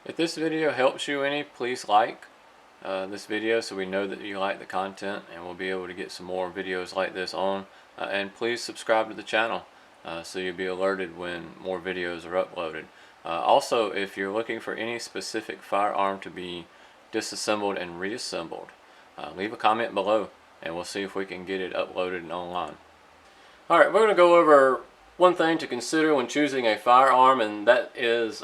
If this video helps you any, please like this video so we know that you like the content, and we'll be able to get some more videos like this on. And please subscribe to the channel so you'll be alerted when more videos are uploaded. Also, if you're looking for any specific firearm to be disassembled and reassembled, leave a comment below and we'll see if we can get it uploaded and online. Alright, we're going to go over one thing to consider when choosing a firearm, and that is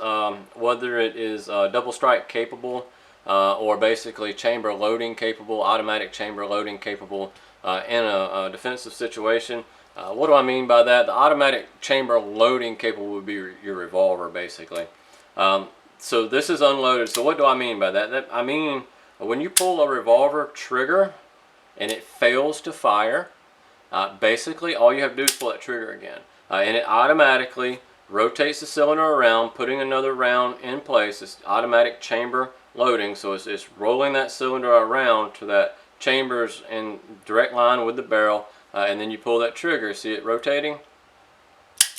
whether it is double strike capable or basically chamber loading capable, automatic chamber loading capable in a defensive situation. What do I mean by that? The automatic chamber loading capable would be your revolver, basically. So this is unloaded. So what do I mean by that? I mean when you pull a revolver trigger and it fails to fire, basically all you have to do is pull that trigger again. And it automatically rotates the cylinder around, putting another round in place. It's automatic chamber loading, so it's rolling that cylinder around to that chamber's in direct line with the barrel, and then you pull that trigger. See it rotating?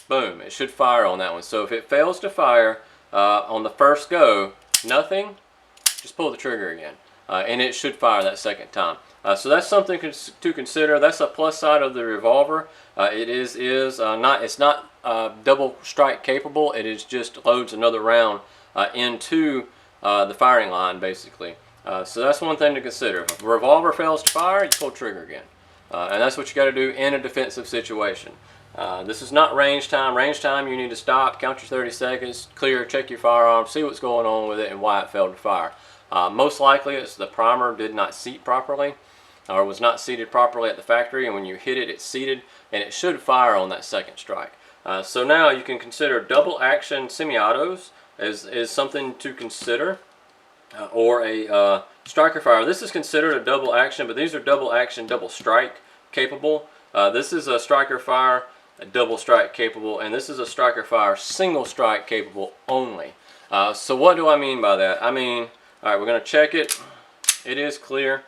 Boom, it should fire on that one. So if it fails to fire on the first go, nothing, just pull the trigger again, and it should fire that second time. So that's something to consider. That's a plus side of the revolver. It's not double strike capable. It is just loads another round into the firing line, basically. So that's one thing to consider. If a revolver fails to fire, you pull the trigger again, and that's what you got to do in a defensive situation. This is not range time. Range time, you need to stop, count your 30 seconds, clear, check your firearm, see what's going on with it and why it failed to fire. Most likely it's the primer did not seat properly, or was not seated properly at the factory, and when you hit it, it's seated, and it should fire on that second strike. So now you can consider double action semi-autos is something to consider, or a striker fire. This is considered a double action, but these are double action, double strike capable. This is a striker fire, a double strike capable, and this is a striker fire single strike capable only. So what do I mean by that? I mean, all right, we're going to check it. It is clear.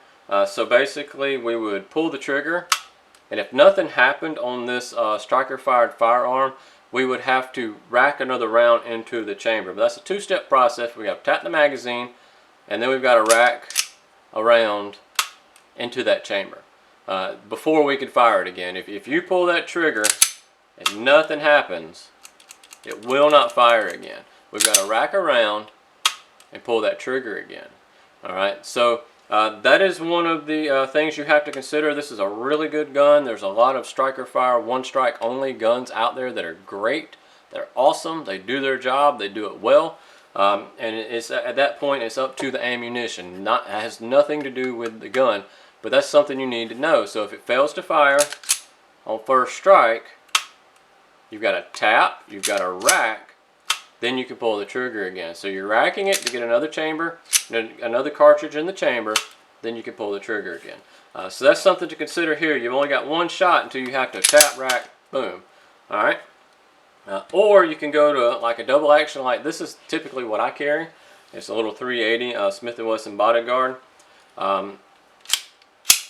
So basically we would pull the trigger, and if nothing happened on this striker fired firearm, we would have to rack another round into the chamber. But that's a two-step process. We have to tap the magazine, and then we've got to rack a round into that chamber before we can fire it again. If you pull that trigger and nothing happens, it will not fire again. We've got to rack a round and pull that trigger again. Alright, so that is one of the things you have to consider. This is a really good gun. There's a lot of striker fire, one strike only guns out there that are great. They're awesome. They do their job. They do it well. And it's at that point it's up to the ammunition. It has nothing to do with the gun, but that's something you need to know. So if it fails to fire on first strike, you've got to tap, you've got to rack, then you can pull the trigger again. So you're racking it to get another chamber, another cartridge in the chamber, then you can pull the trigger again. So that's something to consider here. You've only got one shot until you have to tap, rack, boom. Alright? Or you can go to like a double action, like this is typically what I carry. It's a little 380 Smith & Wesson Bodyguard.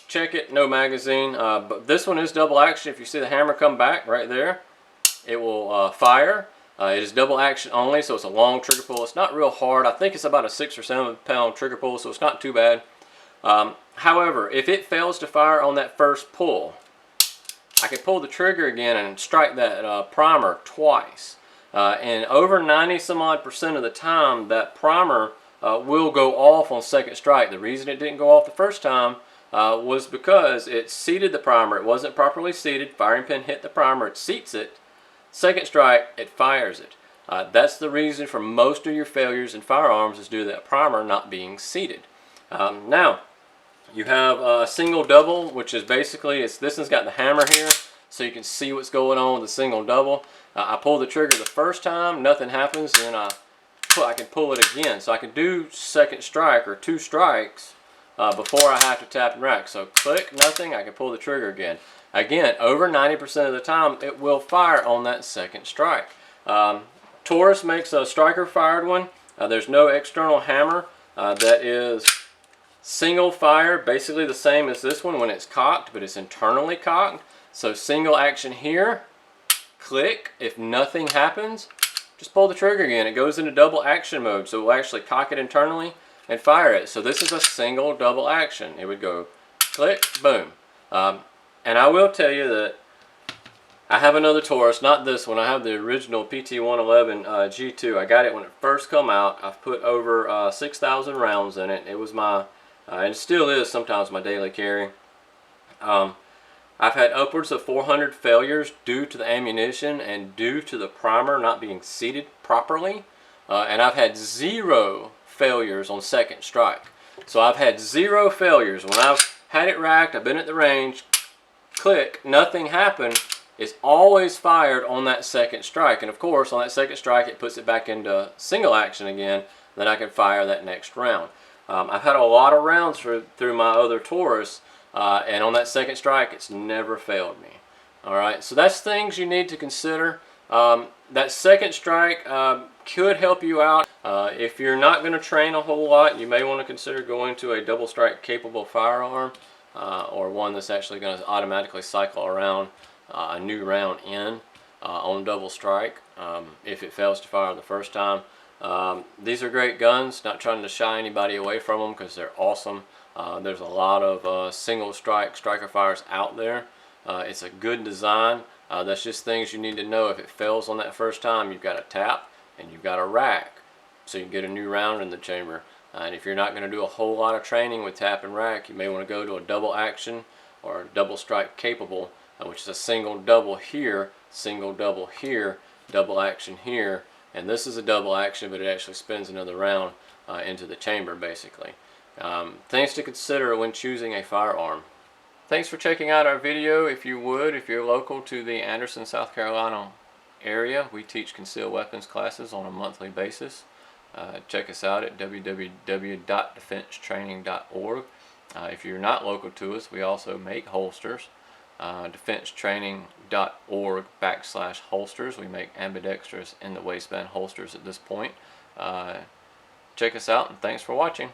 Check it, no magazine. But this one is double action. If you see the hammer come back right there, it will fire. It is double action only, so it's a long trigger pull. It's not real hard. I think it's about a 6 or 7 pound trigger pull, so it's not too bad. However, if it fails to fire on that first pull, I can pull the trigger again and strike that primer twice. And over 90 some odd % of the time, that primer will go off on second strike. The reason it didn't go off the first time was because it seated the primer. It wasn't properly seated. Firing pin hit the primer, it seats it. Second strike, it fires it. That's the reason for most of your failures in firearms is due to that primer not being seated. Now, you have a single double, which is basically, this one's got the hammer here, so you can see what's going on with the single double. I pull the trigger the first time, nothing happens, then I can pull it again. So I can do second strike or 2 strikes before I have to tap and rack. So click, nothing, I can pull the trigger again. Again, over 90% of the time, it will fire on that second strike. Taurus makes a striker fired one. There's no external hammer. That is single fire, basically the same as this one when it's cocked, but it's internally cocked. So single action here, click. If nothing happens, just pull the trigger again. It goes into double action mode, so we'll actually cock it internally and fire it. So this is a single double action. It would go click, boom. And I will tell you that I have another Taurus, not this one. I have the original PT-111 G2. I got it when it first come out. I've put over 6,000 rounds in it. It was my, and it still is sometimes my daily carry. I've had upwards of 400 failures due to the ammunition and due to the primer not being seated properly. And I've had 0 failures on second strike. So I've had 0 failures. When I've had it racked, I've been at the range, click, nothing happened. It's always fired on that second strike. And of course, on that second strike, it puts it back into single action again. Then I can fire that next round. I've had a lot of rounds through my other Taurus, and on that second strike, it's never failed me. All right, so that's things you need to consider. That second strike could help you out. If you're not going to train a whole lot, you may want to consider going to a double strike capable firearm, or one that's actually going to automatically cycle around a new round in on double strike if it fails to fire the first time. These are great guns, not trying to shy anybody away from them because they're awesome. There's a lot of single strike striker fires out there. It's a good design. That's just things you need to know. If it fails on that first time, you've got to tap and you've got to rack so you can get a new round in the chamber. And if you're not going to do a whole lot of training with tap and rack, you may want to go to a double action or a double strike capable, which is a single double here, double action here, and this is a double action, but it actually spins another round into the chamber basically. Things to consider when choosing a firearm. Thanks for checking out our video. If you're local to the Anderson, South Carolina area, we teach concealed weapons classes on a monthly basis. Check us out at www.defensetraining.org. If you're not local to us, we also make holsters. defensetraining.org/holsters. We make ambidextrous in the waistband holsters at this point. Check us out, and thanks for watching.